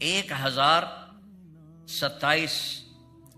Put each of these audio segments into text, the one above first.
1027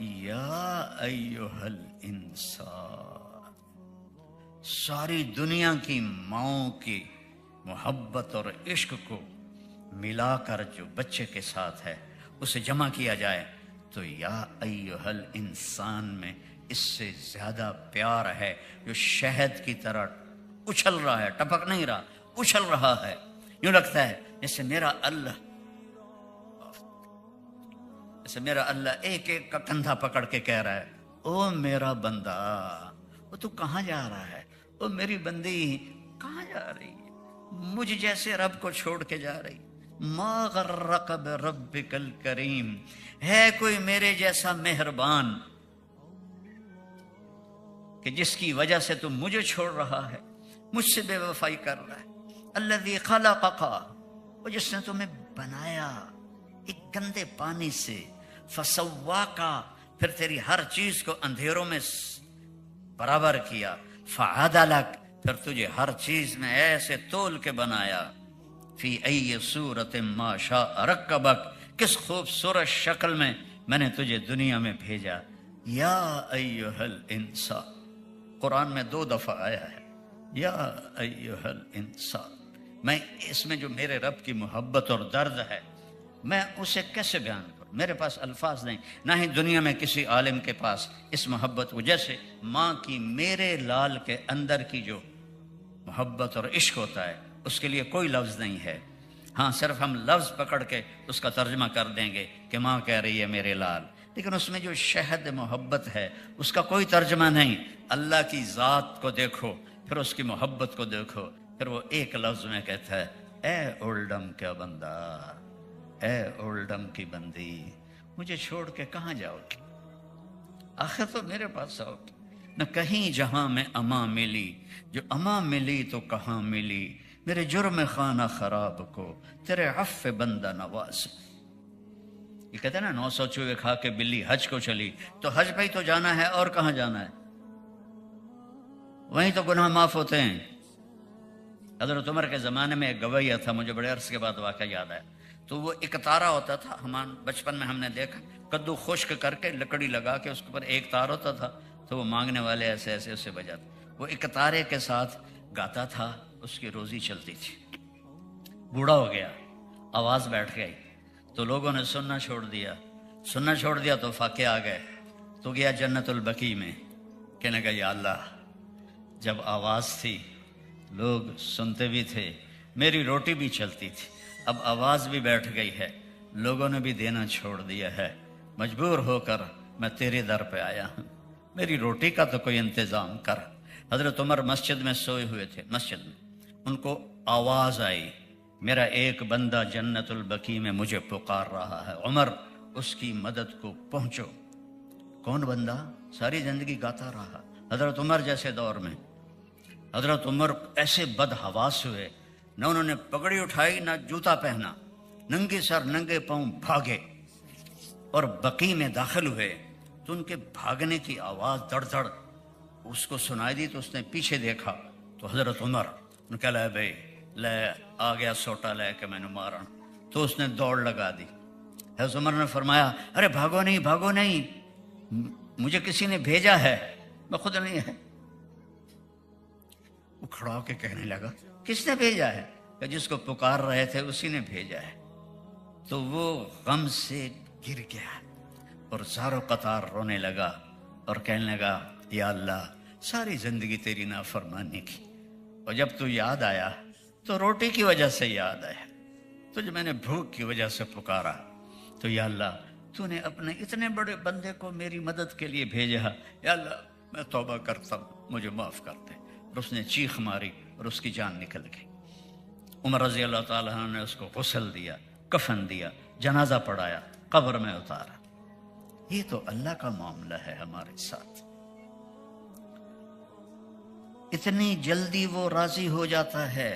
یا ایہل انسان، ساری دنیا کی ماؤں کی محبت اور عشق کو ملا کر جو بچے کے ساتھ ہے اسے جمع کیا جائے تو یا ایہل انسان میں اس سے زیادہ پیار ہے جو شہد کی طرح اچھل رہا ہے، ٹپک نہیں رہا، اچھل رہا ہے. یوں لگتا ہے جیسے میرا اللہ ایک ایک کا کندھا پکڑ کے کہہ رہا ہے او میرا بندہ، وہ تو کہاں جا رہا ہے، او میری بندی کہاں جا رہی ہے، مجھ جیسے رب کو چھوڑ کے جا رہی. ما غرق بربک الکریم، ہے کوئی میرے جیسا مہربان کہ جس کی وجہ سے تم مجھے چھوڑ رہا ہے، مجھ سے بے وفائی کر رہا ہے. الذی خلقک، وہ جس نے تمہیں بنایا ایک گندے پانی سے، فسواک، پھر تیری ہر چیز کو اندھیروں میں برابر کیا، فعدلک، پھر تجھے ہر چیز میں ایسے تول کے بنایا، فی ای صورت ما شاء رکبک، کس خوبصورت شکل میں نے تجھے دنیا میں بھیجا. یا ایھا الانسان، قرآن میں 2 دفعہ آیا ہے یا ایھا الانسان. میں اس میں جو میرے رب کی محبت اور درد ہے میں اسے کیسے بیان کروں، میرے پاس الفاظ نہیں، نہ ہی دنیا میں کسی عالم کے پاس اس محبت کو، جیسے ماں کی میرے لال کے اندر کی جو محبت اور عشق ہوتا ہے اس کے لیے کوئی لفظ نہیں ہے. ہاں صرف ہم لفظ پکڑ کے اس کا ترجمہ کر دیں گے کہ ماں کہہ رہی ہے میرے لال، لیکن اس میں جو شہد محبت ہے اس کا کوئی ترجمہ نہیں. اللہ کی ذات کو دیکھو، پھر اس کی محبت کو دیکھو، پھر وہ ایک لفظ میں کہتا ہے اے اولڈم کا بندہ، اے اولڈم کی بندی، مجھے چھوڑ کے کہاں جاؤ گی، آخر تو میرے پاس آؤ گی. نہ کہیں جہاں میں اماں ملی، جو اماں ملی تو کہاں ملی، میرے جرم خانہ خراب کو تیرے عفو بندہ نواز. یہ کہتے ہیں نا 900 چوہے کھا کے بلی حج کو چلی، تو حج پہ ہی تو جانا ہے، اور کہاں جانا ہے، وہیں تو گناہ معاف ہوتے ہیں. حضرت عمر کے زمانے میں ایک گویہ تھا، مجھے بڑے عرصے کے بعد واقعہ یاد آیا. تو وہ ایک تارا ہوتا تھا، بچپن میں ہم نے دیکھا، کدو خشک کر کے لکڑی لگا کے اس کے اوپر ایک تار ہوتا تھا، تو وہ مانگنے والے ایسے ایسے اسے بجاتے. وہ ایک تارے کے ساتھ گاتا تھا، اس کی روزی چلتی تھی. بوڑھا ہو گیا، آواز بیٹھ گئی، تو لوگوں نے سننا چھوڑ دیا تو فاقے آ گئے. تو گیا جنت البقیع میں، کہنے لگا یا اللہ، جب آواز تھی لوگ سنتے بھی تھے، میری روٹی بھی چلتی تھی، اب آواز بھی بیٹھ گئی ہے، لوگوں نے بھی دینا چھوڑ دیا ہے، مجبور ہو کر میں تیرے در پہ آیا ہوں، میری روٹی کا تو کوئی انتظام کر. حضرت عمر مسجد میں سوئے ہوئے تھے، مسجد میں ان کو آواز آئی میرا ایک بندہ جنت البقیع میں مجھے پکار رہا ہے، عمر اس کی مدد کو پہنچو. کون بندہ؟ ساری زندگی گاتا رہا. حضرت عمر جیسے دور میں حضرت عمر ایسے بدحواس ہوئے، نہ انہوں نے پگڑی اٹھائی نہ جوتا پہنا، ننگے سر ننگے پاؤں بھاگے اور بقیع میں داخل ہوئے. تو ان کے بھاگنے کی آواز دڑ دڑ اس کو سنائی دی، تو اس نے پیچھے دیکھا تو حضرت عمر نے کہا لے بھائی لے، آ گیا سوٹا لے کے میں نے مارا. تو اس نے دوڑ لگا دی. حضرت عمر نے فرمایا ارے بھاگو نہیں، مجھے کسی نے بھیجا ہے، میں خود نہیں ہے. وہ کھڑا ہو کے کہنے لگا کس نے بھیجا ہے؟ کہ جس کو پکار رہے تھے اسی نے بھیجا ہے. تو وہ غم سے گر گیا اور زارو قطار رونے لگا اور کہنے لگا یا اللہ، ساری زندگی تیری نافرمانی کی، اور جب تو یاد آیا تو روٹی کی وجہ سے یاد آیا، تو جب میں نے بھوک کی وجہ سے پکارا تو یا اللہ تو نے اپنے اتنے بڑے بندے کو میری مدد کے لیے بھیجا، یا اللہ میں توبہ کرتا ہوں، مجھے معاف کر دے. اور اس نے چیخ ماری اور اس کی جان نکل گئی. عمر رضی اللہ تعالیٰ عنہ نے اس کو غسل دیا، کفن دیا، جنازہ پڑھایا، قبر میں اتارا. یہ تو اللہ کا معاملہ ہے ہمارے ساتھ. اتنی جلدی وہ راضی ہو جاتا ہے.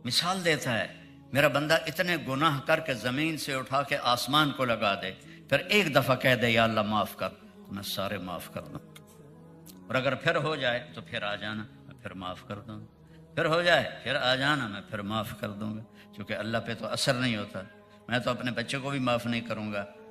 مثال دیتا ہے میرا بندہ اتنے گناہ کر کے زمین سے اٹھا کے آسمان کو لگا دے، پھر ایک دفعہ کہہ دے یا اللہ معاف کر، تو میں سارے معاف کر دوں. اور اگر پھر ہو جائے تو پھر آ جانا، میں پھر معاف کر دوں گا. پھر ہو جائے پھر آ جانا، میں پھر معاف کر دوں گا. کیونکہ اللہ پہ تو اثر نہیں ہوتا. میں تو اپنے بچے کو بھی معاف نہیں کروں گا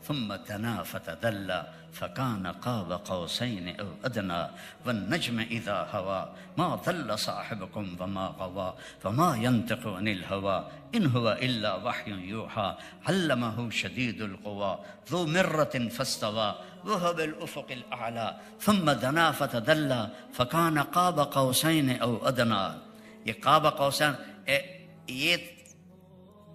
ثم دنا فتدلى فكان قاب قوسين أو أدنى والنجم إذا هوى ما ضل صاحبكم وما غوى فما ينطق عن الهوى إن هو إلا وحي يوحى علمه شديد القوى ذو مرة فاستوى وهو بالأفق الأعلى ثم دنا فتدلى فكان قاب قوسين أو أدنى. یہ قاب قوسین، یہ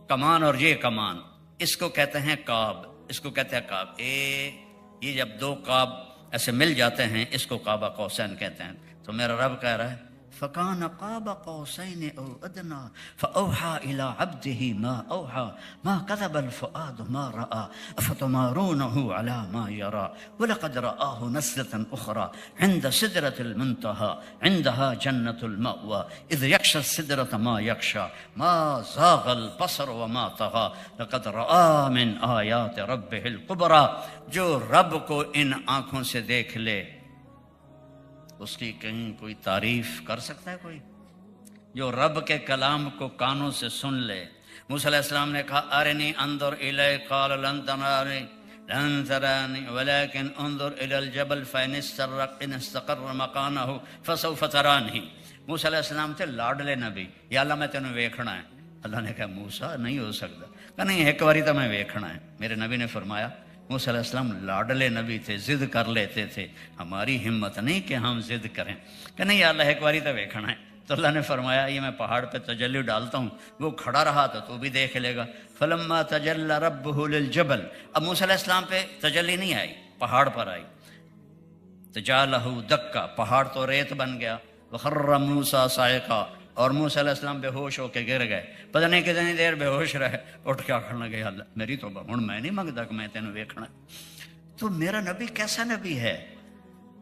کمان اور یہ کمان، اس کو کہتے ہیں کعب، اس کو کہتے ہیں کعب. یہ جب دو کعب ایسے مل جاتے ہیں اس کو قاب قوسین کہتے ہیں. تو میرا رب کہہ رہا ہے فَكَانَ قَابَ قَوْسَيْنِ أَوْ أَدْنَىٰ فَأَوْحَىٰ إِلَىٰ عَبْدِهِ مَا أَوْحَىٰ مَا كَذَبَ الْفُؤَادُ مَا رَأَىٰ أَفَتُمَارُونَهُ عَلَىٰ مَا يَرَىٰ وَلَقَدْ رَآهُ نَزْلَةً أُخْرَىٰ عِندَ سِدْرَةِ الْمُنتَهَىٰ عِندَهَا جَنَّةُ الْمَأْوَىٰ إِذْ يَغْشَى السِّدْرَةَ مَا يَغْشَىٰ مَا زَاغَ الْبَصَرُ وَمَا طَغَىٰ لَقَدْ رَآ مِنْ آيَاتِ رَبِّهِ الْكُبْرَىٰ. جو رب کو ان آنکھوں سے دیکھ لے اس کی کہیں کوئی تعریف کر سکتا ہے کوئی؟ جو رب کے کلام کو کانوں سے سن لے. موسیٰ علیہ السلام نے کہا ارنی انظر الی، قال لن ترانی ولكن انظر الی الجبل فإن استقر مکانہ فسوف ترانی. موسیٰ علیہ السلام تھے لاڈلے نبی. یا اللہ میں تینوں ویکھنا ہے. اللہ نے کہا موسیٰ نہیں ہو سکتا. کہا نہیں ایک باری تو میں ویکھنا ہے. میرے نبی نے فرمایا موسیٰ علیہ السلام لاڈلے نبی تھے، ضد کر لیتے تھے، ہماری ہمت نہیں کہ ہم ضد کریں. کہ نہیں اللہ ایک باری تو ویکھنا ہے. تو اللہ نے فرمایا یہ میں پہاڑ پہ تجلی ڈالتا ہوں، وہ کھڑا رہا تو بھی دیکھ لے گا. فلما تجلی ربہ للجبل، اب موسیٰ علیہ السلام پہ تجلی نہیں آئی، پہاڑ پر آئی. تجعلہ دکا، پہاڑ تو ریت بن گیا. وخر موسیٰ صاعقا، اور موسیٰ علیہ السلام بے ہوش ہو کے گر گئے. پتہ نہیں کتنی دیر بے ہوش رہے، اٹھ کے آخر لگے اللہ میری توبہ، ہوں میں نہیں منگتا کہ میں تینوں ویکھنا. تو میرا نبی کیسا نبی ہے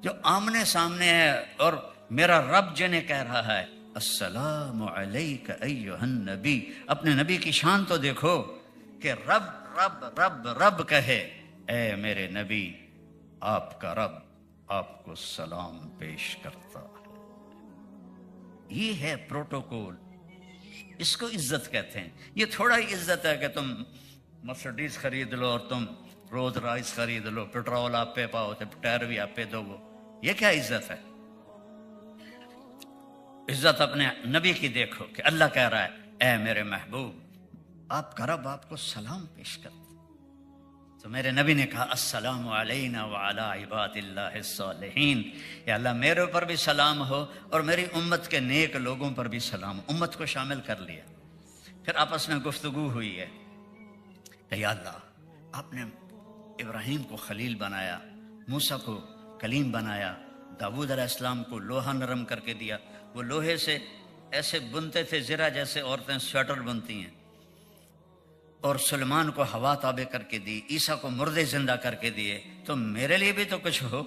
جو آمنے سامنے ہے، اور میرا رب جنہیں کہہ رہا ہے السلام علیک ایہا النبی. اپنے نبی کی شان تو دیکھو کہ رب رب رب رب کہے اے میرے نبی آپ کا رب آپ کو سلام پیش کرتا ہے. یہ ہے پروٹوکول. اس کو عزت کہتے ہیں. یہ تھوڑا ہی عزت ہے کہ تم مرسڈیز خرید لو اور تم رولز رائس خرید لو, پیٹرول آپ پہ پاؤ تو ٹائر بھی آپ پہ دو. یہ کیا عزت ہے؟ عزت اپنے نبی کی دیکھو کہ اللہ کہہ رہا ہے اے میرے محبوب, آپ کا رب آپ کو سلام پیش کرتے. تو میرے نبی نے کہا السلام علینا وعلی عباد اللہ الصالحین, یا اللہ میرے اوپر بھی سلام ہو اور میری امت کے نیک لوگوں پر بھی سلام. امت کو شامل کر لیا. پھر آپس میں گفتگو ہوئی ہے کہ یا اللہ آپ نے ابراہیم کو خلیل بنایا, موسیٰ کو کلیم بنایا, داؤد علیہ السلام کو لوہا نرم کر کے دیا, وہ لوہے سے ایسے بنتے تھے زرہ جیسے عورتیں سویٹر بنتی ہیں, اور سلیمان کو ہوا تابع کر کے دی, عیسیٰ کو مردے زندہ کر کے دیے, تو میرے لیے بھی تو کچھ ہو.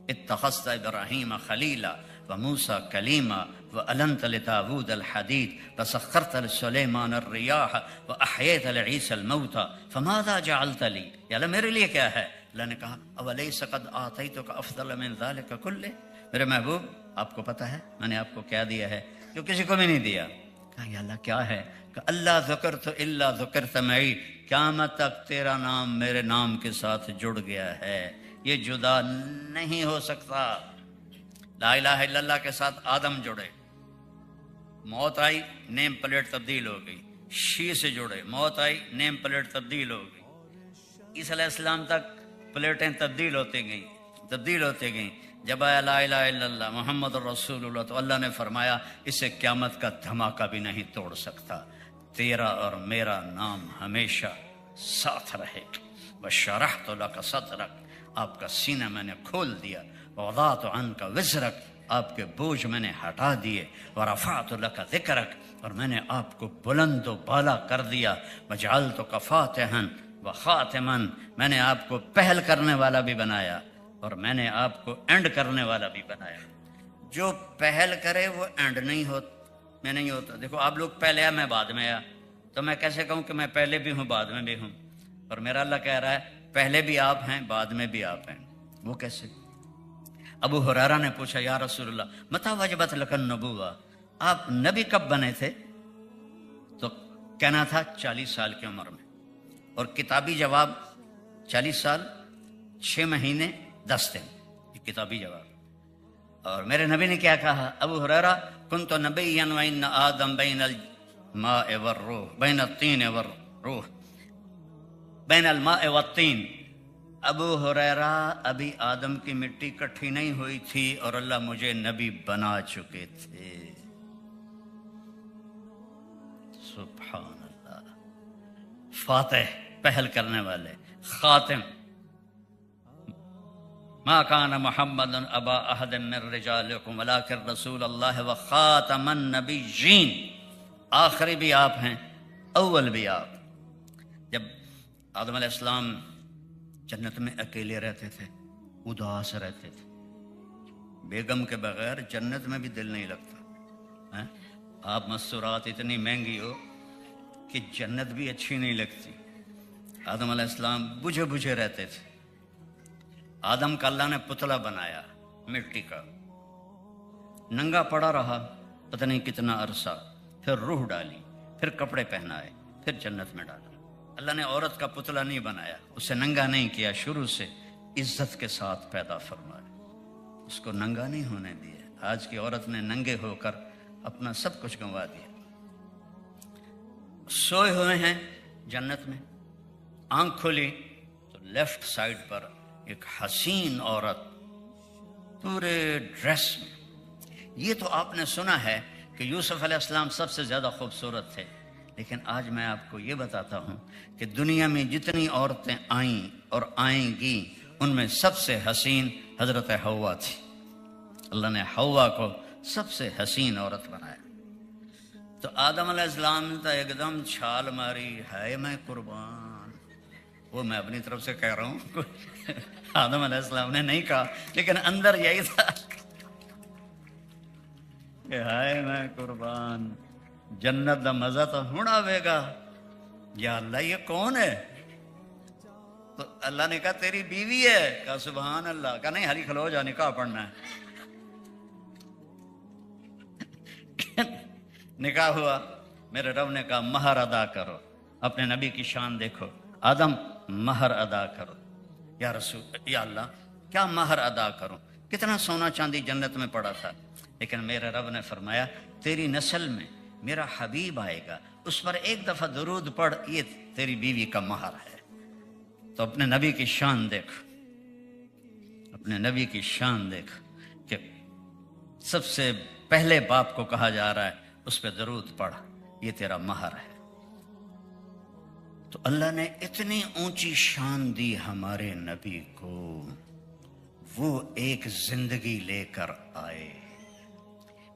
اتخذت ابراہیم خلیلا وموسیٰ کلیما وألنت لداود الحدید وسخرت لسلیمان الریاح وأحییت لعیسی الموتى فماذا جعلت لی, یا اللہ میرے لیے کیا ہے؟ اللہ نے کہا اولیس قد آتیتک افضل من ذلک کلہ, میرے محبوب آپ کو پتہ ہے میں نے آپ کو کیا دیا ہے جو کسی کو بھی نہیں دیا. کہا یا اللہ کیا ہے؟ کہ اللہ ذکرت الا ذکرت معی, قیامت تک تیرا نام میرے نام کے ساتھ جڑ گیا ہے, یہ جدا نہیں ہو سکتا. لا الہ الا اللہ کے ساتھ آدم جڑے, موت آئی نیم پلیٹ تبدیل ہو گئی. شی سے جڑے, موت آئی نیم پلیٹ تبدیل ہو گئی. عیسیٰ علیہ السلام تک پلیٹیں تبدیل ہوتے گئیں. جب آیا لا الہ الا اللہ محمد الرسول اللہ تو اللہ نے فرمایا اسے قیامت کا دھماکہ بھی نہیں توڑ سکتا, تیرا اور میرا نام ہمیشہ ساتھ رہے گا. وشرحت لک صدرک, آپ کا سینہ میں نے کھول دیا. ووضعت عنک وزرک, آپ کے بوجھ میں نے ہٹا دیے. ورفعت لک ذکرک, اور میں نے آپ کو بلند و بالا کر دیا. وجعلتک فاتحا وخاتما, میں نے آپ کو پہل کرنے والا بھی بنایا اور میں نے آپ کو اینڈ کرنے والا بھی بنایا. جو پہل کرے وہ اینڈ نہیں ہوتا. دیکھو آپ لوگ پہلے آیا میں بعد میں آیا, تو میں کیسے کہوں کہ میں پہلے بھی ہوں بعد میں بھی ہوں؟ اور میرا اللہ کہہ رہا ہے پہلے بھی آپ ہیں بعد میں بھی آپ ہیں. وہ کیسے؟ ابو ہریرہ نے پوچھا یا رسول اللہ متی وجبت لک النبوہ, آپ نبی کب بنے تھے؟ تو کہنا تھا 40 سال کی عمر میں, اور کتابی جواب 40 سال 6 مہینے 10 دن, یہ کتابی جواب. اور میرے نبی نے کیا کہا؟ ابو ہریرہ کنت نبیا وان آدم بین الماء والروح, بین الطین والروح, بین الماء والطین. ابو ہریرہ ابھی آدم کی مٹی کٹھی نہیں ہوئی تھی اور اللہ مجھے نبی بنا چکے تھے. سبحان اللہ. فاتح پہل کرنے والے, خاتم. ما کان محمد ابا احد من رجالکم ولکن رسول اللہ وخاتم النبیین, آخری بھی آپ ہیں اول بھی آپ. جب آدم علیہ السلام جنت میں اکیلے رہتے تھے, اداس رہتے تھے, بیگم کے بغیر جنت میں بھی دل نہیں لگتا. آپ مستورات اتنی مہنگی ہو کہ جنت بھی اچھی نہیں لگتی. آدم علیہ السلام بجھے بجھے رہتے تھے. آدم کا اللہ نے پتلا بنایا مٹی کا, ننگا پڑا رہا پتہ نہیں کتنا عرصہ, پھر روح ڈالی, پھر کپڑے پہنائے, پھر جنت میں ڈالا. اللہ نے عورت کا پتلا نہیں بنایا, اسے ننگا نہیں کیا, شروع سے عزت کے ساتھ پیدا فرمایا, اس کو ننگا نہیں ہونے دیا. آج کی عورت نے ننگے ہو کر اپنا سب کچھ گنوا دیا. سوئے ہوئے ہیں جنت میں, آنکھ کھلی تو لیفٹ سائڈ پر ایک حسین عورت پورے ڈریس میں. یہ تو آپ نے سنا ہے کہ یوسف علیہ السلام سب سے زیادہ خوبصورت تھے, لیکن آج میں آپ کو یہ بتاتا ہوں کہ دنیا میں جتنی عورتیں آئیں اور آئیں گی ان میں سب سے حسین حضرت حوا تھی. اللہ نے حوا کو سب سے حسین عورت بنایا. تو آدم علیہ السلام نے تو ایک دم چھال ماری, ہے میں قربان. وہ میں اپنی طرف سے کہہ رہا ہوں, آدم علیہ السلام نے نہیں کہا, لیکن اندر یہی تھا کہ ہائے میں قربان, جنت دا مزہ تو ہن آئے گا. یا اللہ یہ کون ہے؟ تو اللہ نے کہا تیری بیوی ہے. کہا سبحان اللہ. کہا نہیں ہری کھلو جا, نکاح پڑھنا ہے. نکاح ہوا, میرے رب نے کہا مہر ادا کرو. اپنے نبی کی شان دیکھو. آدم مہر ادا کرو. یا رسول یا اللہ کیا مہر ادا کروں؟ کتنا سونا چاندی جنت میں پڑا تھا، لیکن میرے رب نے فرمایا تیری نسل میں میرا حبیب آئے گا، اس پر ایک دفعہ درود پڑھ، یہ تیری بیوی کا مہر ہے. تو اپنے نبی کی شان دیکھ، اپنے نبی کی شان دیکھ کہ سب سے پہلے باپ کو کہا جا رہا ہے اس پہ درود پڑھ، یہ تیرا مہر ہے. تو اللہ نے اتنی اونچی شان دی ہمارے نبی کو، وہ ایک زندگی لے کر آئے.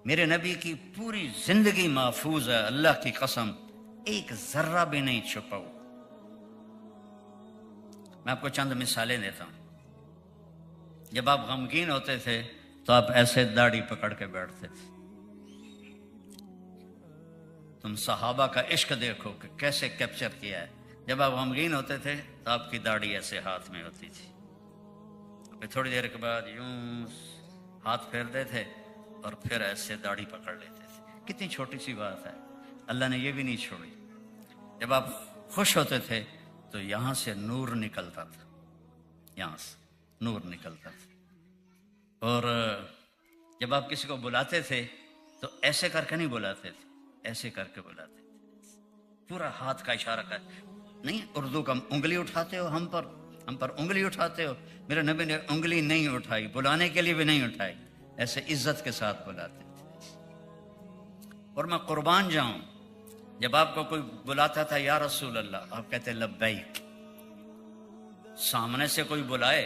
میرے نبی کی پوری زندگی محفوظ ہے، اللہ کی قسم ایک ذرہ بھی نہیں چھپا. میں آپ کو چند مثالیں دیتا ہوں. جب آپ غمگین ہوتے تھے تو آپ ایسے داڑھی پکڑ کے بیٹھتے تھے. تم صحابہ کا عشق دیکھو کہ کیسے کیپچر کیا ہے. جب آپ غمگین ہوتے تھے تو آپ کی داڑھی ایسے ہاتھ میں ہوتی تھی، پھر تھوڑی دیر کے بعد یوں ہاتھ پھیرتے تھے اور پھر ایسے داڑھی پکڑ لیتے تھے. کتنی چھوٹی سی بات ہے، اللہ نے یہ بھی نہیں چھوڑی. جب آپ خوش ہوتے تھے تو یہاں سے نور نکلتا تھا، یہاں سے نور نکلتا تھا. اور جب آپ کسی کو بلاتے تھے تو ایسے کر کے نہیں بلاتے تھے، ایسے کر کے بلاتے تھے. پورا ہاتھ کا اشارہ کر نہیں. اردو کا انگلی اٹھاتے ہو، ہم پر انگلی اٹھاتے ہو. میرے نبی نے انگلی نہیں اٹھائی، بلانے کے لیے بھی نہیں اٹھائی، ایسے عزت کے ساتھ بلاتے تھے. اور میں قربان جاؤں، جب آپ کو کوئی بلاتا تھا یا رسول اللہ، آپ کہتے لبیک. سامنے سے کوئی بلائے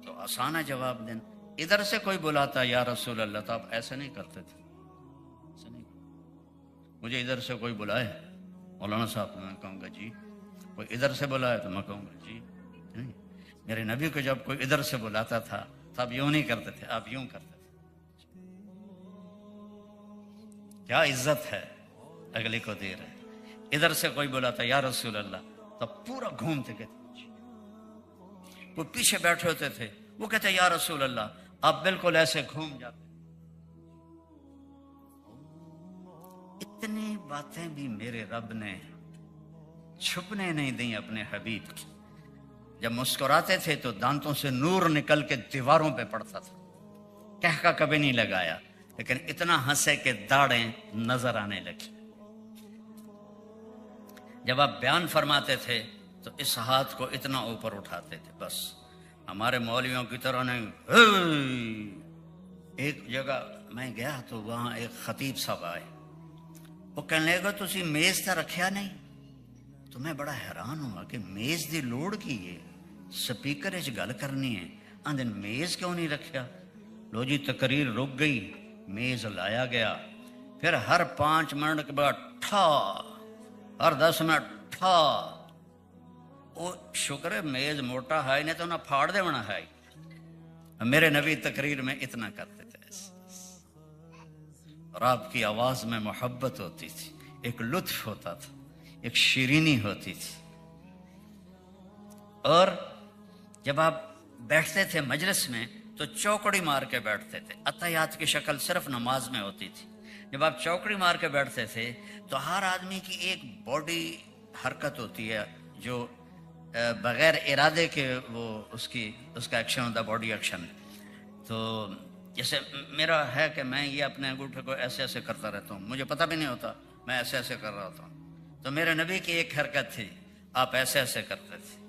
تو آسان ہے جواب دینا. ادھر سے کوئی بلاتا یا رسول اللہ تو آپ ایسے نہیں کرتے تھے. ایسے نہیں. مجھے ادھر سے کوئی بلائے مولانا صاحب، میں کہوں گا جی. کوئی ادھر سے بلائے تو میں کہوں گا جی. نہیں، میرے نبی کو جب کوئی ادھر سے بلاتا تھا تو آپ یوں نہیں کرتے تھے، آپ یوں کرتے تھے. کیا عزت ہے، اگلے کو دے رہے. ادھر سے کوئی بلاتا یا رسول اللہ تو پورا گھومتے کہتے جی. وہ پیچھے بیٹھے ہوتے تھے، وہ کہتے یا رسول اللہ، آپ بالکل ایسے گھوم جاتے. اتنی باتیں بھی میرے رب نے چھپنے نہیں دیں اپنے حبیب کی. جب مسکراتے تھے تو دانتوں سے نور نکل کے دیواروں پہ پڑتا تھا. کہکا کبھی نہیں لگایا، لیکن اتنا ہنسے کہ داڑیں نظر آنے لگی. جب آپ بیان فرماتے تھے تو اس ہاتھ کو اتنا اوپر اٹھاتے تھے، بس ہمارے مولویوں کی طرح نہیں. ایک جگہ میں گیا تو وہاں ایک خطیب صاحب آئے، وہ کہنے لگا تسی میز تا رکھیا نہیں. تو میں بڑا حیران ہوا کہ میز دی لوڑ کی ہے، سپیکر اچ گل کرنی ہے، آندے میز کیوں نہیں رکھیا. لو جی تقریر رک گئی، میز لایا گیا. پھر ہر 5 منٹ کے بعد ٹھا، ہر 10 منٹ ٹھا. وہ شکر ہے میز موٹا ہے نہیں تو انہیں پھاڑ دے ہونا ہے. میرے نبی تقریر میں اتنا کرتے تھے اور آپ کی آواز میں محبت ہوتی تھی، ایک لطف ہوتا تھا، ایک شیرینی ہوتی تھی. اور جب آپ بیٹھتے تھے مجلس میں تو چوکڑی مار کے بیٹھتے تھے. اتحیات کی شکل صرف نماز میں ہوتی تھی. جب آپ چوکڑی مار کے بیٹھتے تھے تو ہر آدمی کی ایک باڈی حرکت ہوتی ہے جو بغیر ارادے کے وہ اس کا ایکشن ہوتا ہے، باڈی ایکشن. تو جیسے میرا ہے کہ میں یہ اپنے انگوٹھے کو ایسے ایسے کرتا رہتا ہوں، مجھے پتہ بھی نہیں ہوتا میں ایسے ایسے کر رہا ہوتا ہوں. تو میرے نبی کی ایک حرکت تھی، آپ ایسے ایسے کرتے تھے،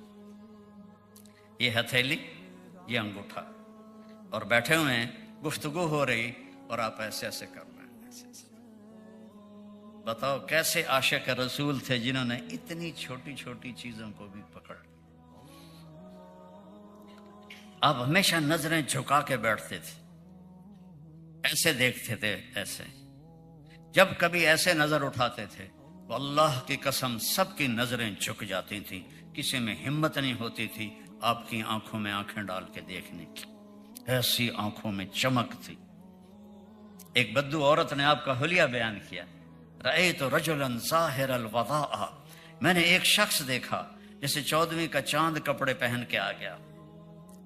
یہ ہتھیلی یہ انگوٹھا، اور بیٹھے ہوئے ہیں گفتگو ہو رہی اور آپ ایسے ایسے کر رہے ہیں، ایسے ایسے. بتاؤ کیسے عاشق رسول تھے جنہوں نے اتنی چھوٹی چھوٹی چیزوں کو بھی پکڑ. آپ ہمیشہ نظریں جھکا کے بیٹھتے تھے، ایسے دیکھتے تھے ایسے. جب کبھی ایسے نظر اٹھاتے تھے تو اللہ کی قسم سب کی نظریں جھک جاتی تھیں. کسی میں ہمت نہیں ہوتی تھی آپ کی آنکھوں میں آنکھیں ڈال کے دیکھنے کی، ایسی آنکھوں میں چمک تھی. ایک بدو عورت نے آپ کا حلیہ بیان کیا، رأیت رجلا ظاہر الوضاء، میں نے ایک شخص دیکھا جیسے 14ویں کا چاند کپڑے پہن کے آ گیا.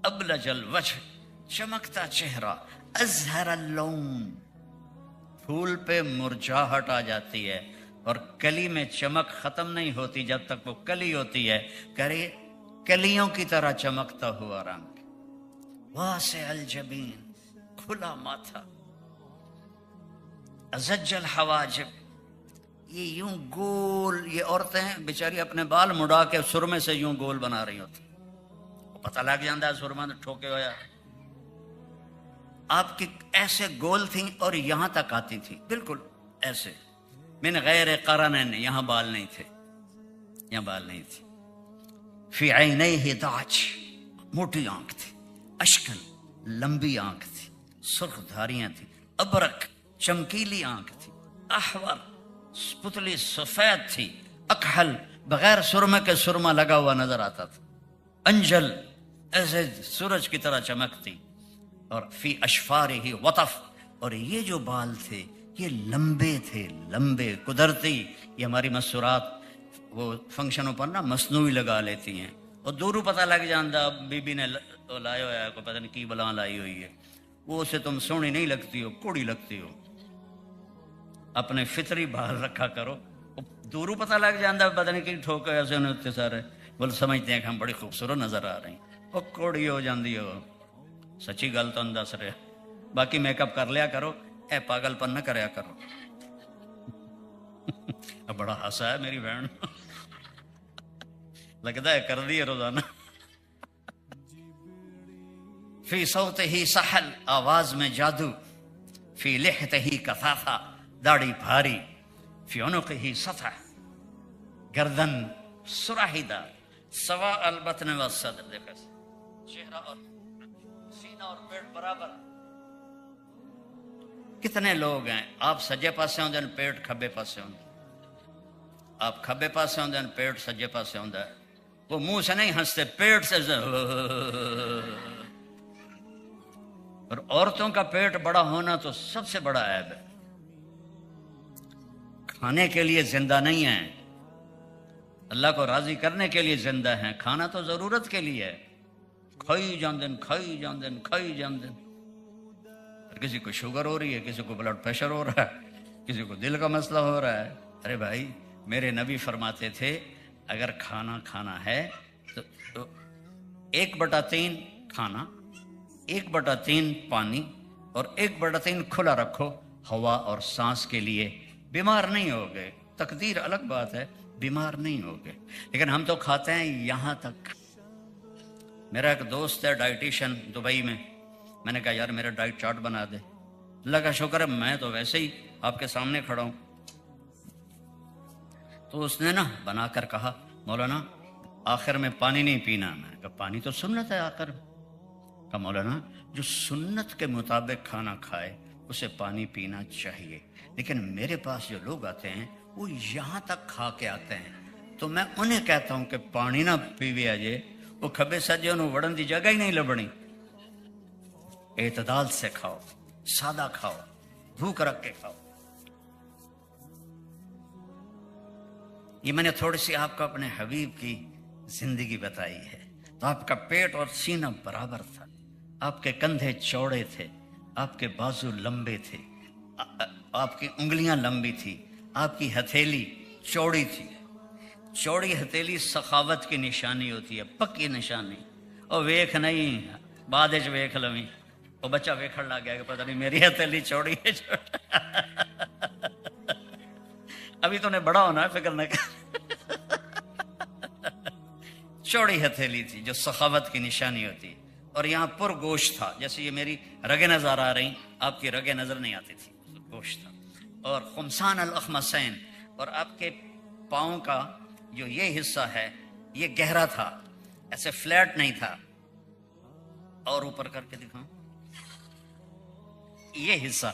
ابلج الوجہ، چمکتا چہرہ، ازہر اللون، پھول پہ مرجھاہٹ آ جاتی ہے اور کلی میں چمک ختم نہیں ہوتی جب تک وہ کلی ہوتی ہے. کرے کلیوں کی طرح چمکتا ہوا رنگ، واسع الجبین، کھلا ماتھا، ازج الحواجب، یہ یوں گول. یہ عورتیں بیچاری اپنے بال مڑا کے سرمے سے یوں گول بنا رہی ہوتی، پتہ لگ جاتا ہے سرما ٹھوکے ہویا. آپ کی ایسے گول تھیں اور یہاں تک آتی تھی بالکل ایسے، من غیر قرن، یہاں بال نہیں تھے، یہاں بال نہیں تھے. فی عینیہ داج، موٹی آنکھ تھی، اشکن، لمبی آنکھ تھی، سرخ دھاریاں تھی، ابرک، چمکیلی آنکھ تھی، احور، پتلی سفید تھی، اکحل، بغیر سرمے کے سرما لگا ہوا نظر آتا تھا، انجل، ایسے سورج کی طرح چمکتی. اور فی اشفارہ وطف، اور یہ جو بال تھے یہ لمبے تھے، لمبے قدرتی. یہ ہماری مسورات وہ فنکشنوں پر نا مصنوعی لگا لیتی ہیں، اور دورو پتہ لگ جاتا بی بی نے لایا ہوا ہے، کوئی پتہ نہیں کی بلا لائی ہوئی ہے، وہ اسے تم سونی نہیں لگتی ہو، کوڑی لگتی ہو. اپنے فطری بال رکھا کرو. دورو پتہ لگ جاتا پتہ نہیں کی ٹھوک ایسے ہوتے سارے، بول سمجھتے ہیں کہ ہم بڑی خوبصورت نظر آ رہے ہیں، وہ کوڑی ہو جاتی ہو. سچی گل تو دس رہے. باقی میک اپ کر لیا کرو، اے پاگل پن نہ کریا کرو. اب بڑا ہنسا ہے میری بہن، لگتا ہے کر دی ہے روزانہ. فی صوت ہی سحل، آواز میں جادو، فی لحت ہی کثافہ، داڑھی بھاری، فی عنق ہی سطح، گردن سراہیدہ، سوا البطن والصدر. دیکھو چہرہ اور سینہ اور پیٹ برابر. کتنے لوگ ہیں آپ سجے پاسے ہوندے پیٹ کھبے پاسے ہوندے، آپ کھبے پاسے ہوندے پیٹ سجے پاسے ہوندا ہے. وہ منہ سے نہیں ہنستے، پیٹ سے. اور عورتوں کا پیٹ بڑا ہونا تو سب سے بڑا عیب ہے. کھانے کے لیے زندہ نہیں ہیں، اللہ کو راضی کرنے کے لیے زندہ ہیں. کھانا تو ضرورت کے لیے ہے، کھائی جاندن کھائی جاندن کھائی جاندن. کسی کو شوگر ہو رہی ہے، کسی کو بلڈ پریشر ہو رہا ہے، کسی کو دل کا مسئلہ ہو رہا ہے. ارے بھائی میرے نبی فرماتے تھے اگر کھانا کھانا ہے تو 1/3 کھانا، 1/3 پانی اور 1/3 کھلا رکھو ہوا اور سانس کے لیے. بیمار نہیں ہوگے، تقدیر الگ بات ہے، بیمار نہیں ہوگے. لیکن ہم تو کھاتے ہیں یہاں تک. میرا ایک دوست ہے ڈائٹیشن دبئی میں نے کہا یار میرا ڈائٹ چارٹ بنا دے. اللہ کا شکر ہے میں تو ویسے ہی آپ کے سامنے کھڑا ہوں. تو اس نے نا بنا کر کہا مولانا آخر میں پانی نہیں پینا. میں نے کہا پانی تو سنت ہے آخر میں. کہا مولانا جو سنت کے مطابق کھانا کھائے اسے پانی پینا چاہیے، لیکن میرے پاس جو لوگ آتے ہیں وہ یہاں تک کھا کے آتے ہیں تو میں انہیں کہتا ہوں کہ پانی نہ پیوے آجے، وہ کھبے سجے انہوں وڑن دی جگہ ہی نہیں لبنی. اعتدال سے کھاؤ، سادہ کھاؤ، بھوک رکھ کے کھاؤ. یہ میں نے تھوڑی سی آپ کو اپنے حبیب کی زندگی بتائی ہے. تو آپ کا پیٹ اور سینہ برابر تھا، آپ کے کندھے چوڑے تھے، آپ کے بازو لمبے تھے، آپ کی انگلیاں لمبی تھی، آپ کی ہتھیلی چوڑی تھی. چوڑی ہتھیلی سخاوت کی نشانی ہوتی ہے، پکی نشانی. اور ویکھ نہیں بعد وچ ویکھ لویں، وہ بچہ ویکھن لگ گیا کہ پتہ نہیں میری ہتھیلی چوڑی ہے. ابھی تو نے بڑا ہونا ہے، فکر نہ کر. چوڑی ہتھیلی تھی جو سخاوت کی نشانی ہوتی. اور یہاں پر گوشت تھا، جیسے یہ میری رگیں نظر آ رہی، آپ کی رگیں نظر نہیں آتی تھی، گوشت تھا. اور خمسان الاخمسین، اور آپ کے پاؤں کا جو یہ حصہ ہے یہ گہرا تھا، ایسے فلیٹ نہیں تھا. اور اوپر کر کے دکھاؤں، یہ حصہ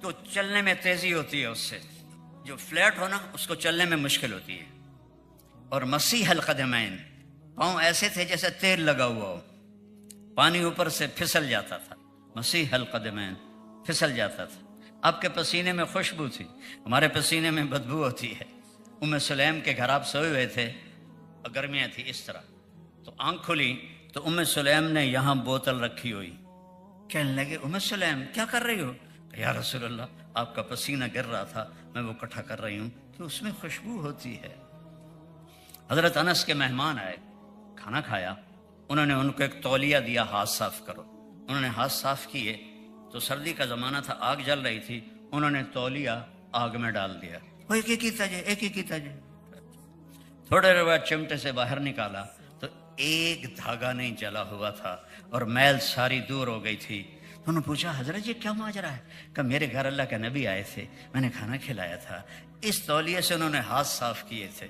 تو چلنے میں تیزی ہوتی ہے اس سے. جو فلیٹ ہونا اس کو چلنے میں مشکل ہوتی ہے. اور مسیح القدمین، پاؤں ایسے تھے جیسے تیل لگا ہوا ہو، پانی اوپر سے پھسل جاتا تھا. مسیح القدمین، پھسل جاتا تھا. آپ کے پسینے میں خوشبو تھی، ہمارے پسینے میں بدبو ہوتی ہے. سلیم کے گھر آپ سوئے ہوئے تھے، گرمیاں تھی اس طرح، تو آنکھ کھلی تو سلیم نے یہاں بوتل رکھی ہوئی. کہنے لگے سلیم کیا کر رہی ہو؟ یا رسول اللہ آپ کا پسینہ گر رہا تھا، میں وہ اکٹھا کر رہی ہوں کہ اس میں خوشبو ہوتی ہے۔ حضرت انس کے مہمان آئے، کھانا کھایا، انہوں نے ان کو ایک تولیہ دیا، ہاتھ صاف کرو۔ انہوں نے ہاتھ صاف کیے تو سردی کا زمانہ تھا، آگ جل رہی تھی، انہوں نے تولیہ آگ میں ڈال دیا، وہ ایک ایک ہی تجے۔ تھوڑے دیر بعد چمٹے سے باہر نکالا تو ایک دھاگا نہیں جلا ہوا تھا اور میل ساری دور ہو گئی تھی۔ انہوں نے پوچھا حضرت یہ کیا ماجرا ہے؟ کہ میرے گھر اللہ کے نبی آئے تھے، میں نے کھانا کھلایا تھا، اس تولیے سے انہوں نے ہاتھ صاف کیے تھے،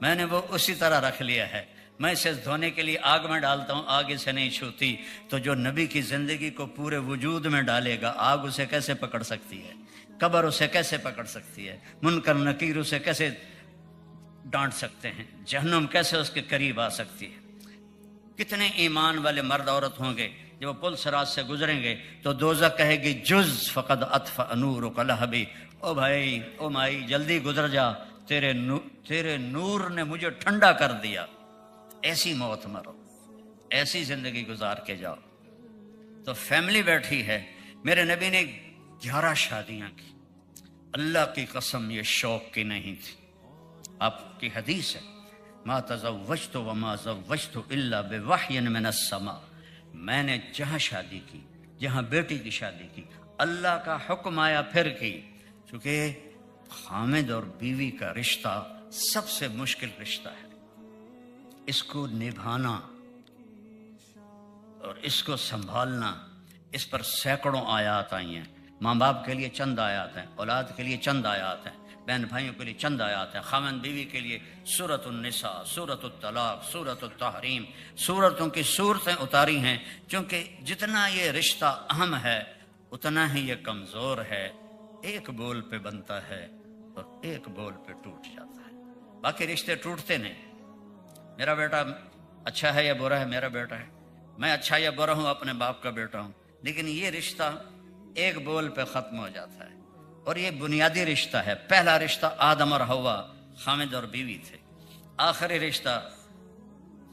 میں نے وہ اسی طرح رکھ لیا ہے، میں اسے دھونے کے لیے آگ میں ڈالتا ہوں، آگ اسے نہیں چھوتی۔ تو جو نبی کی زندگی کو پورے وجود میں ڈالے گا، آگ اسے کیسے پکڑ سکتی ہے؟ قبر اسے کیسے پکڑ سکتی ہے؟ منکر نکیر اسے کیسے ڈانٹ سکتے ہیں؟ جہنم کیسے اس کے قریب آ سکتی ہے؟ کتنے ایمان والے مرد عورت ہوں گے جب وہ پل صراط سے گزریں گے تو دوزخ کہے گی جز فقد اطفأ نورک لہبی، او بھائی او مائی جلدی گزر جا، تیرے نور نے مجھے ٹھنڈا کر دیا۔ ایسی موت مرو، ایسی زندگی گزار کے جاؤ۔ تو فیملی بیٹھی ہے، میرے نبی نے 11 شادیاں کی، اللہ کی قسم یہ شوق کی نہیں تھی۔ آپ کی حدیث ہے ما تزوجت وما زوجت الا بوحی من السماء، میں نے جہاں شادی کی، جہاں بیٹی کی شادی کی، اللہ کا حکم آیا پھر کی، چونکہ خامد اور بیوی کا رشتہ سب سے مشکل رشتہ ہے، اس کو نبھانا اور اس کو سنبھالنا، اس پر سینکڑوں آیات آئی ہیں۔ ماں باپ کے لیے چند آیات ہیں، اولاد کے لیے چند آیات ہیں، بہن بھائیوں کے لیے چند آیات ہیں، خاوند بیوی کے لیے سورۃ النساء، سورۃ الطلاق، سورۃ التحریم، سورتوں کی صورتیں اتاری ہیں، چونکہ جتنا یہ رشتہ اہم ہے اتنا ہی یہ کمزور ہے، ایک بول پہ بنتا ہے اور ایک بول پہ ٹوٹ جاتا ہے، باقی رشتے ٹوٹتے نہیں۔ میرا بیٹا اچھا ہے یا برا ہے، میرا بیٹا ہے، میں اچھا یا برا ہوں، اپنے باپ کا بیٹا ہوں، لیکن یہ رشتہ ایک بول پہ ختم ہو جاتا ہے، اور یہ بنیادی رشتہ ہے۔ پہلا رشتہ آدم اور حوا، خامد اور بیوی تھے۔ آخری رشتہ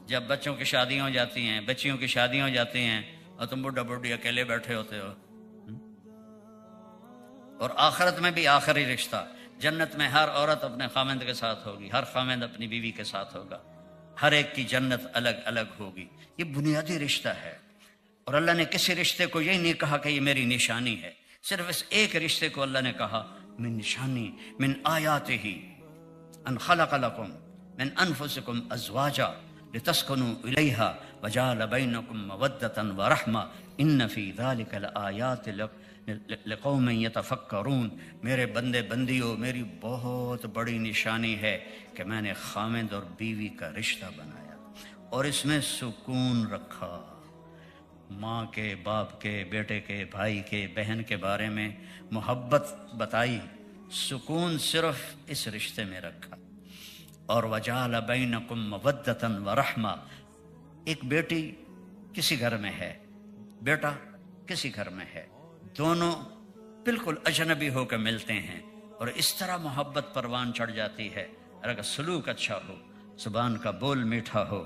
جب بچوں کی شادیاں ہو جاتی ہیں، بچیوں کی شادیاں ہو جاتی ہیں اور تم بڈھا بڈھی اکیلے بیٹھے ہوتے ہو۔ اور آخرت میں بھی آخری رشتہ، جنت میں ہر عورت اپنے خامند کے ساتھ ہوگی، ہر خامند اپنی بیوی کے ساتھ ہوگا، ہر ایک کی جنت الگ الگ ہوگی، یہ بنیادی رشتہ ہے۔ اور اللہ نے کسی رشتے کو یہ نہیں کہا کہ یہ میری نشانی ہے، صرف اس ایک رشتے کو اللہ نے کہا من نشانی من آیاتہ ان خلق لکم من انفسکم ازواجا لتسکنوا الیہا وجعل بینکم مودۃ ورحمہ ان فی ذلک لآیات لقوم یتفکرون۔ میرے بندے بندیوں، میری بہت بڑی نشانی ہے کہ میں نے خامد اور بیوی کا رشتہ بنایا اور اس میں سکون رکھا، ماں کے، باپ کے، بیٹے کے، بھائی کے، بہن کے بارے میں محبت بتائی، سکون صرف اس رشتے میں رکھا۔ اور وجعل بینکم مودۃ ورحمہ، ایک بیٹی کسی گھر میں ہے، بیٹا کسی گھر میں ہے، دونوں بالکل اجنبی ہو کے ملتے ہیں اور اس طرح محبت پروان چڑھ جاتی ہے۔ اور اگر سلوک اچھا ہو، زبان کا بول میٹھا ہو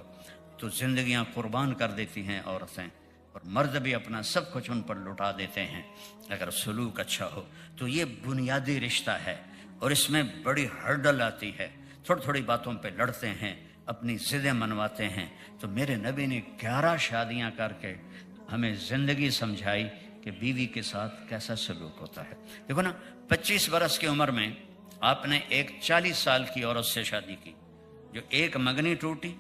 تو زندگیاں قربان کر دیتی ہیں عورتیں، اور مرد بھی اپنا سب کچھ ان پر لٹا دیتے ہیں اگر سلوک اچھا ہو۔ تو یہ بنیادی رشتہ ہے اور اس میں بڑی ہرڈل آتی ہے، تھوڑی تھوڑی باتوں پہ لڑتے ہیں، اپنی ضدیں منواتے ہیں۔ تو میرے نبی نے 11 شادیاں کر کے ہمیں زندگی سمجھائی کہ بیوی کے ساتھ کیسا سلوک ہوتا ہے۔ دیکھو نا، 25 برس کی عمر میں آپ نے ایک 40 سال کی عورت سے شادی کی، جو ایک منگنی ٹوٹی،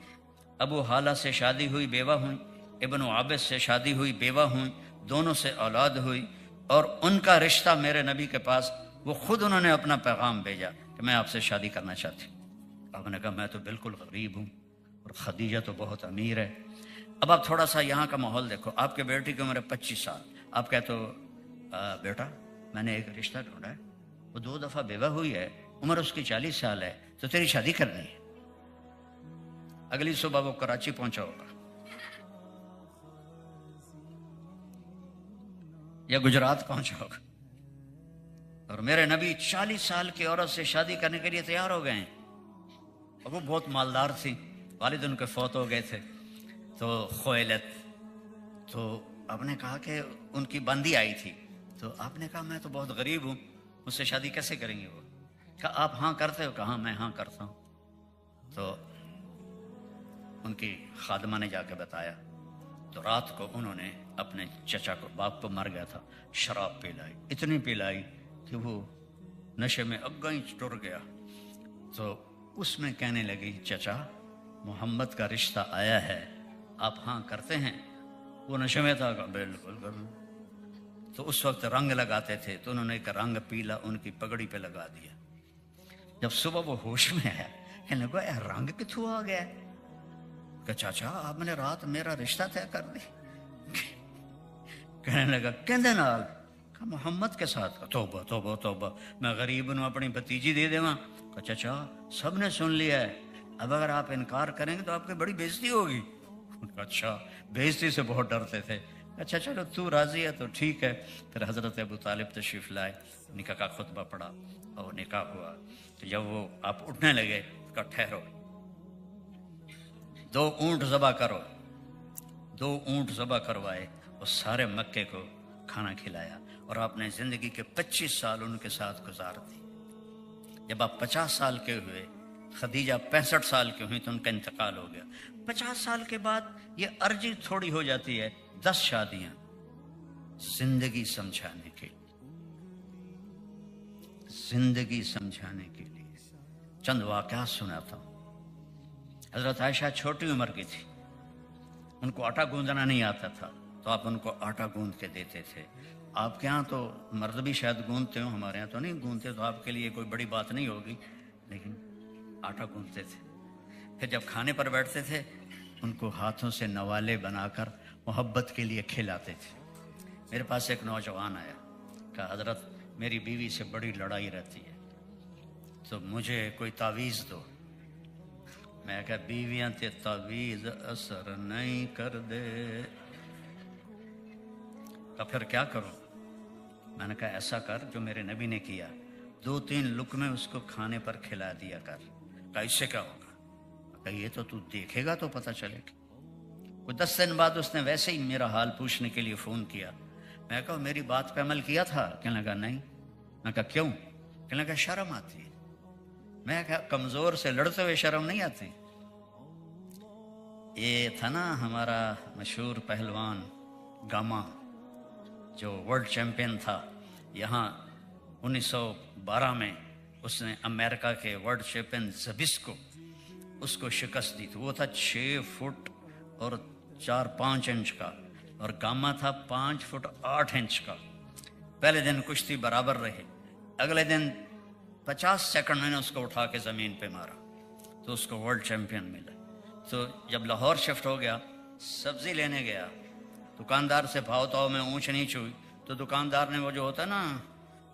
ابو حالہ سے شادی ہوئی، بیوہ ہوئی، ابن عابس سے شادی ہوئی، بیوہ ہوئی، دونوں سے اولاد ہوئی، اور ان کا رشتہ میرے نبی کے پاس، وہ خود انہوں نے اپنا پیغام بھیجا کہ میں آپ سے شادی کرنا چاہتی ہوں۔ آپ نے کہا میں تو بالکل غریب ہوں اور خدیجہ تو بہت امیر ہے۔ اب آپ تھوڑا سا یہاں کا ماحول دیکھو، آپ کے بیٹی کی عمر ہے 25 سال، آپ کہتے ہو بیٹا میں نے ایک رشتہ ڈھونڈا ہے، وہ 2 دفعہ بیوہ ہوئی ہے، عمر اس کی 40 سال ہے، تو تیری شادی کرنی ہے۔ اگلی صبح وہ کراچی پہنچا ہوگا یا گجرات پہنچا ہوگا، اور میرے نبی 40 سال کی عورت سے شادی کرنے کے لیے تیار ہو گئے ہیں، اور وہ بہت مالدار تھی، والد ان کے فوت ہو گئے تھے، تو خویلت، تو آپ نے کہا کہ ان کی بندی آئی تھی، تو آپ نے کہا میں تو بہت غریب ہوں، مجھ سے شادی کیسے کریں گے؟ وہ کہا آپ ہاں کرتے ہو؟ کہا میں ہاں کرتا ہوں۔ تو ان کی خادمہ نے جا کے بتایا، تو رات کو انہوں نے اپنے چچا کو، باپ کو مر گیا تھا، شراب پلائی، اتنی پلائی کہ وہ نشے میں اگئی ٹر گیا۔ تو اس میں کہنے لگی چچا محمد کا رشتہ آیا ہے، آپ ہاں کرتے ہیں؟ وہ نشے میں تھا، بالکل کر لوں۔ تو اس وقت رنگ لگاتے تھے، تو انہوں نے ایک رنگ پیلا ان کی پگڑی پہ لگا دیا۔ جب صبح وہ ہوش میں آیا، کہنے لگا اے رنگ کتوں آ گیا؟ کہ چاچا آپ نے رات میرا رشتہ طے کر دی۔ کہنے لگا کہندے نال؟ کہ محمد کے ساتھ۔ توبہ توبہ توبہ، میں غریب نو اپنی بھتیجی دے دیواں؟ کہ چچا سب نے سن لیا ہے، اب اگر آپ انکار کریں گے تو آپ کی بڑی بےزتی ہوگی۔ اچھا، بےزتی سے بہت ڈرتے تھے۔ اچھا چلو تو راضی ہے تو ٹھیک ہے۔ پھر حضرت ابو طالب تشریف لائے، نکاح کا خطبہ پڑھا اور نکاح ہوا۔ تو جب وہ آپ اٹھنے لگے، کہا ٹھہرو، 2 اونٹ ذبح کرو۔ 2 اونٹ ذبح کروائے اور سارے مکے کو کھانا کھلایا، اور آپ نے زندگی کے 25 سال ان کے ساتھ گزار دی۔ جب آپ 50 سال کے ہوئے، خدیجہ 65 سال کی ہوئی تو ان کا انتقال ہو گیا۔ 50 سال کے بعد یہ عرضی تھوڑی ہو جاتی ہے، 10 شادیاں زندگی سمجھانے کے لیے، زندگی سمجھانے کے لیے۔ چند واقعات سناتا ہوں۔ حضرت عائشہ چھوٹی عمر کی تھی، ان کو آٹا گوندنا نہیں آتا تھا، تو آپ ان کو آٹا گوند کے دیتے تھے۔ آپ کے ہاں تو مرد بھی شاید گوندتے ہوں، ہمارے ہاں تو نہیں گوندتے، تو آپ کے لیے کوئی بڑی بات نہیں ہوگی، لیکن آٹا گوندتے تھے۔ پھر جب کھانے پر بیٹھتے تھے، ان کو ہاتھوں سے نوالے بنا کر محبت کے لیے کھلاتے تھے۔ میرے پاس ایک نوجوان آیا، کہا حضرت میری بیوی سے بڑی لڑائی رہتی ہے، تو مجھے کوئی تعویذ دو۔ میں کہا بیویاں تے تعویذ اثر نہیں کر دے۔ تو پھر کیا کروں؟ میں نے کہا ایسا کر جو میرے نبی نے کیا، 2-3 لقمے اس کو کھانے پر کھلا دیا کر۔ کہا اس سے کیا ہوگا؟ کہا یہ تو دیکھے گا تو پتہ چلے گا۔ کوئی 10 دن بعد اس نے ویسے ہی میرا حال پوچھنے کے لیے فون کیا۔ میں کہا میری بات پہ عمل کیا تھا؟ کہنے لگا نہیں۔ میں کہا کیوں؟ کہنے لگا شرم آتی ہے۔ میں کہا کمزور سے لڑتے ہوئے شرم نہیں آتی؟ یہ تھا نا ہمارا مشہور پہلوان گاما، جو ورلڈ چیمپئن تھا، یہاں 1912 میں اس نے امریکہ کے ورلڈ چیمپئن زبسکو، اس کو شکست دی تھی۔ وہ تھا 6 فٹ اور 4-5 انچ کا، اور گاما تھا 5 فٹ 8 انچ کا۔ پہلے دن کشتی برابر رہے، اگلے دن 50 سیکنڈ میں نے اس کو اٹھا کے زمین پہ مارا، تو اس کو ورلڈ چیمپئن ملا۔ تو جب لاہور شفٹ ہو گیا، سبزی لینے گیا، دکاندار سے بھاؤ تاؤ میں اونچ نیچ ہوئی، تو دکاندار نے وہ جو ہوتا ہے نا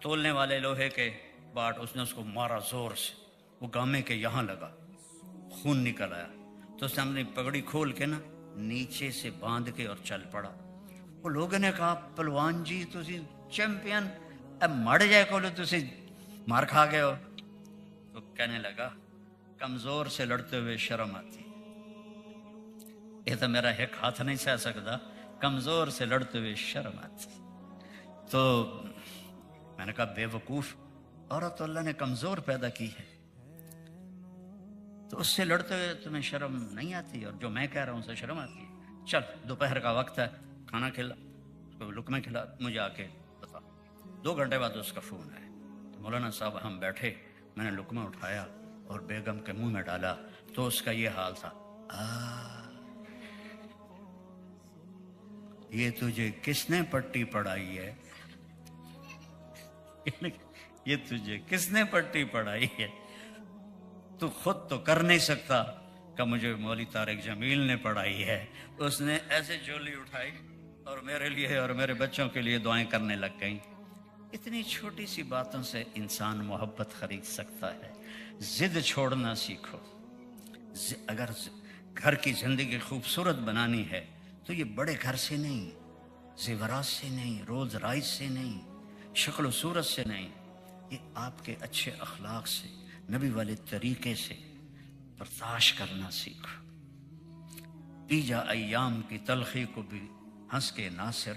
تولنے والے لوہے کے باٹ، اس نے اس کو مارا زور سے، وہ گامے کے یہاں لگا، خون نکل آیا۔ تو اس نے اپنی پگڑی کھول کے نا نیچے سے باندھ کے اور چل پڑا۔ وہ لوگوں نے کہا پلوان جی تسی چیمپئن، اب مڑ جائے کولو تسی مار کھا گئے ہو۔ تو کہنے لگا کمزور سے لڑتے ہوئے شرم آتی، یہ تو میرا ایک ہاتھ نہیں سہ سکتا، کمزور سے لڑتے ہوئے شرم آتی۔ تو میں نے کہا بے وقوف عورت اللہ نے کمزور پیدا کی ہے، تو اس سے لڑتے ہوئے تمہیں شرم نہیں آتی، اور جو میں کہہ رہا ہوں اسے شرم آتی ہے؟ چل دوپہر کا وقت ہے، کھانا کھلا، اس کو لقمے کھلا، مجھے آ کے بتا۔ 2 گھنٹے بعد اس کا فون آیا۔ تو مولانا صاحب ہم بیٹھے، میں نے لقمہ اٹھایا اور بیگم کے منہ میں ڈالا، تو اس کا یہ حال تھا، یہ تجھے کس نے پٹی پڑھائی ہے؟ یہ تجھے کس نے پٹی پڑھائی ہے؟ تو خود تو کر نہیں سکتا۔ کہ مجھے مولوی طارق جمیل نے پڑھائی ہے۔ اس نے ایسے جولی اٹھائی اور میرے لیے اور میرے بچوں کے لیے دعائیں کرنے لگ گئیں۔ اتنی چھوٹی سی باتوں سے انسان محبت خرید سکتا ہے۔ ضد چھوڑنا سیکھو۔ اگر گھر کی زندگی خوبصورت بنانی ہے تو یہ بڑے گھر سے نہیں، زیورات سے نہیں، روز رائج سے نہیں، شکل و صورت سے نہیں، یہ آپ کے اچھے اخلاق سے، نبی والے طریقے سے برداشت کرنا سیکھو۔ پی جا ایام کی تلخی کو بھی ہنس کے ناصر،